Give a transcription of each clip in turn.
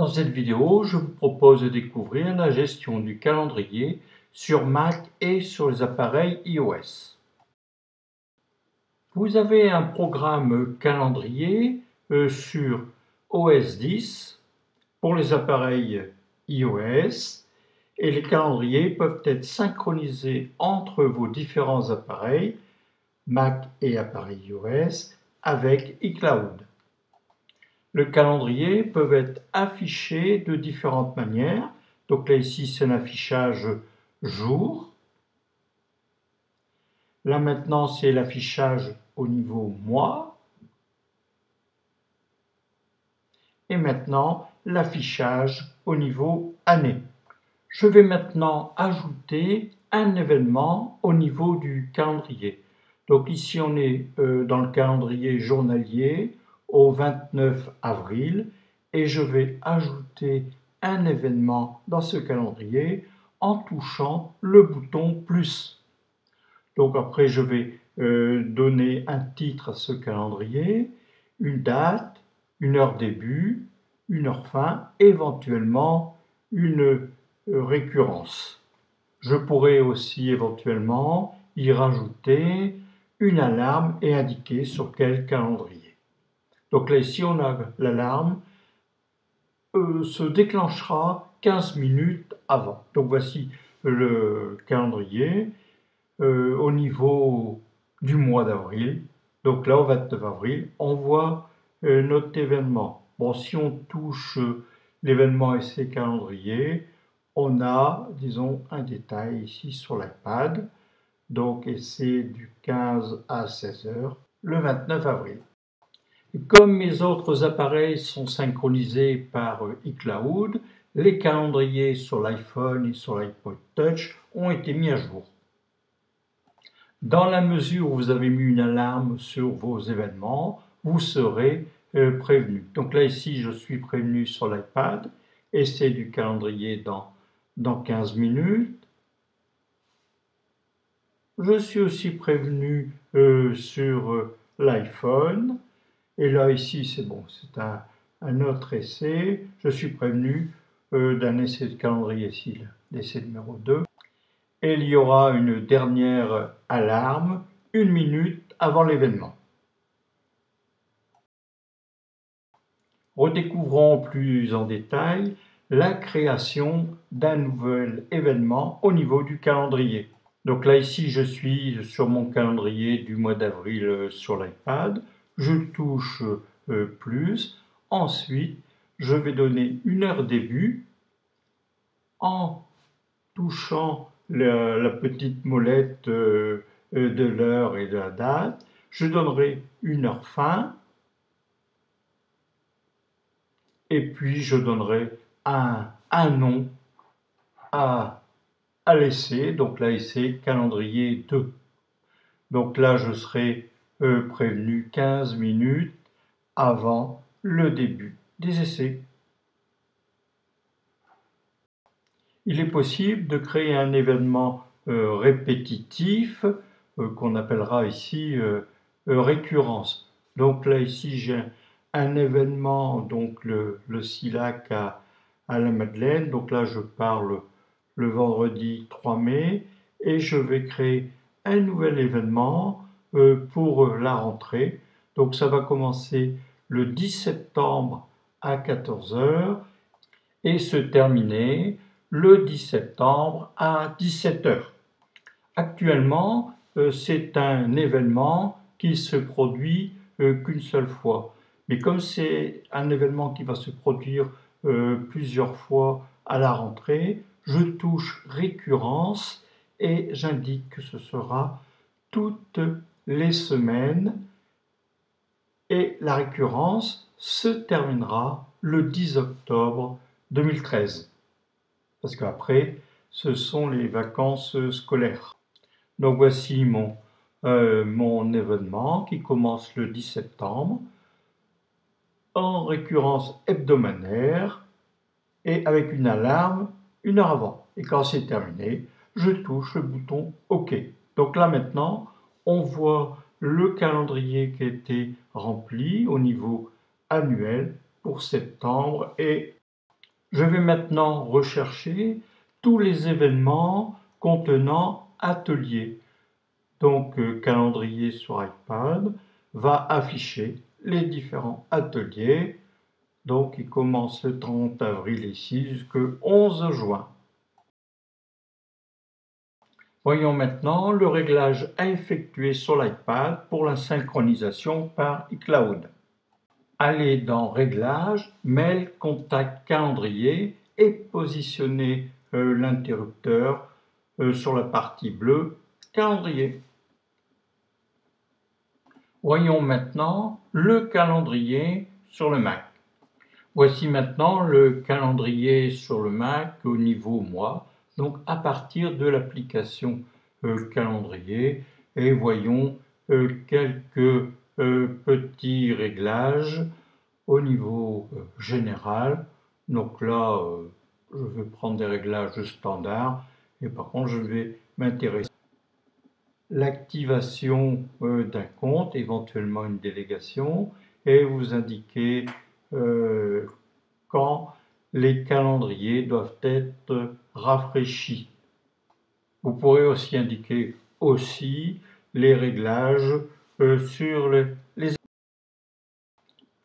Dans cette vidéo, je vous propose de découvrir la gestion du calendrier sur Mac et sur les appareils iOS. Vous avez un programme calendrier sur OS X pour les appareils iOS et les calendriers peuvent être synchronisés entre vos différents appareils, Mac et appareil iOS, avec iCloud. Le calendrier peut être affiché de différentes manières. Donc là, ici, c'est un affichage jour. Là, maintenant, c'est l'affichage au niveau mois. Et maintenant, l'affichage au niveau année. Je vais maintenant ajouter un événement au niveau du calendrier. Donc ici, on est dans le calendrier journalier au 29 avril et je vais ajouter un événement dans ce calendrier en touchant le bouton plus. Donc après, je vais donner un titre à ce calendrier, une date, une heure début, une heure fin, éventuellement une récurrence. Je pourrais aussi éventuellement y rajouter une alarme et indiquer sur quel calendrier. Donc là, ici, on a l'alarme se déclenchera 15 minutes avant. Donc voici le calendrier au niveau du mois d'avril. Donc là, au 29 avril, on voit notre événement. Bon, si on touche l'événement et ses calendriers, on a, disons, un détail ici sur l'iPad. Donc, et c'est du 15 à 16 heures, le 29 avril. Et comme mes autres appareils sont synchronisés par iCloud, les calendriers sur l'iPhone et sur l'iPod Touch ont été mis à jour. Dans la mesure où vous avez mis une alarme sur vos événements, vous serez prévenu. Donc là, ici, je suis prévenu sur l'iPad et c'est du calendrier dans 15 minutes. Je suis aussi prévenu sur l'iPhone. Et là, ici, c'est bon, c'est un autre essai. Je suis prévenu d'un essai de calendrier ici, l'essai numéro 2. Et il y aura une dernière alarme, 1 minute avant l'événement. Redécouvrons plus en détail la création d'un nouvel événement au niveau du calendrier. Donc là, ici, je suis sur mon calendrier du mois d'avril sur l'iPad. Je touche plus. Ensuite, je vais donner une heure début en touchant la petite molette de l'heure et de la date. Je donnerai une heure fin. Et puis, je donnerai un nom à l'essai. Donc là, essai calendrier 2. Donc là, je serai prévenu 15 minutes avant le début des essais. Il est possible de créer un événement répétitif qu'on appellera ici récurrence. Donc là, ici, j'ai un événement, donc le SILAC à la Madeleine. Donc là, je parle le vendredi 3 mai et je vais créer un nouvel événement pour la rentrée. Donc ça va commencer le 10 septembre à 14 heures et se terminer le 10 septembre à 17 heures. Actuellement, c'est un événement qui se produit qu'une seule fois. Mais comme c'est un événement qui va se produire plusieurs fois à la rentrée, je touche récurrence et j'indique que ce sera toutes les semaines et la récurrence se terminera le 10 octobre 2013. Parce qu'après, ce sont les vacances scolaires. Donc voici mon événement qui commence le 10 septembre en récurrence hebdomadaire et avec une alarme une heure avant. Et quand c'est terminé, je touche le bouton OK. Donc là maintenant, on voit le calendrier qui a été rempli au niveau annuel pour septembre et Je vais maintenant rechercher tous les événements contenant atelier. Donc, calendrier sur iPad va afficher les différents ateliers. Donc, il commence le 30 avril ici jusqu'au 11 juin. Voyons maintenant le réglage à effectuer sur l'iPad pour la synchronisation par iCloud. Allez dans Réglages, Mail, Contact, Calendrier et positionnez l'interrupteur sur la partie bleue Calendrier. Voyons maintenant le calendrier sur le Mac. Voici maintenant le calendrier sur le Mac au niveau mois, donc à partir de l'application calendrier. Et voyons quelques petits réglages au niveau général. Donc là, je vais prendre des réglages standards et par contre, je vais m'intéresser à l'activation d'un compte, éventuellement une délégation, et vous indiquer quand les calendriers doivent être rafraîchis. Vous pourrez aussi indiquer aussi les réglages sur les.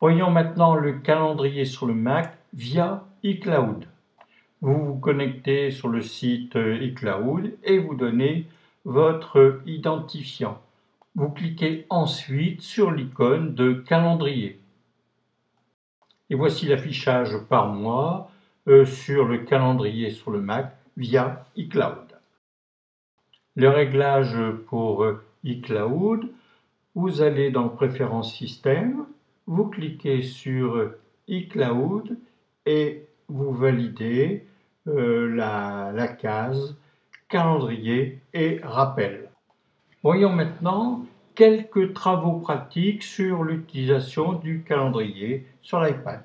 Voyons maintenant le calendrier sur le Mac via iCloud. Vous vous connectez sur le site iCloud et vous donnez votre identifiant. Vous cliquez ensuite sur l'icône de calendrier. Et voici l'affichage par mois sur le calendrier sur le Mac via iCloud. Le réglage pour iCloud, vous allez dans Préférences système, vous cliquez sur iCloud et vous validez la case calendrier et rappel. Voyons maintenant quelques travaux pratiques sur l'utilisation du calendrier sur l'iPad.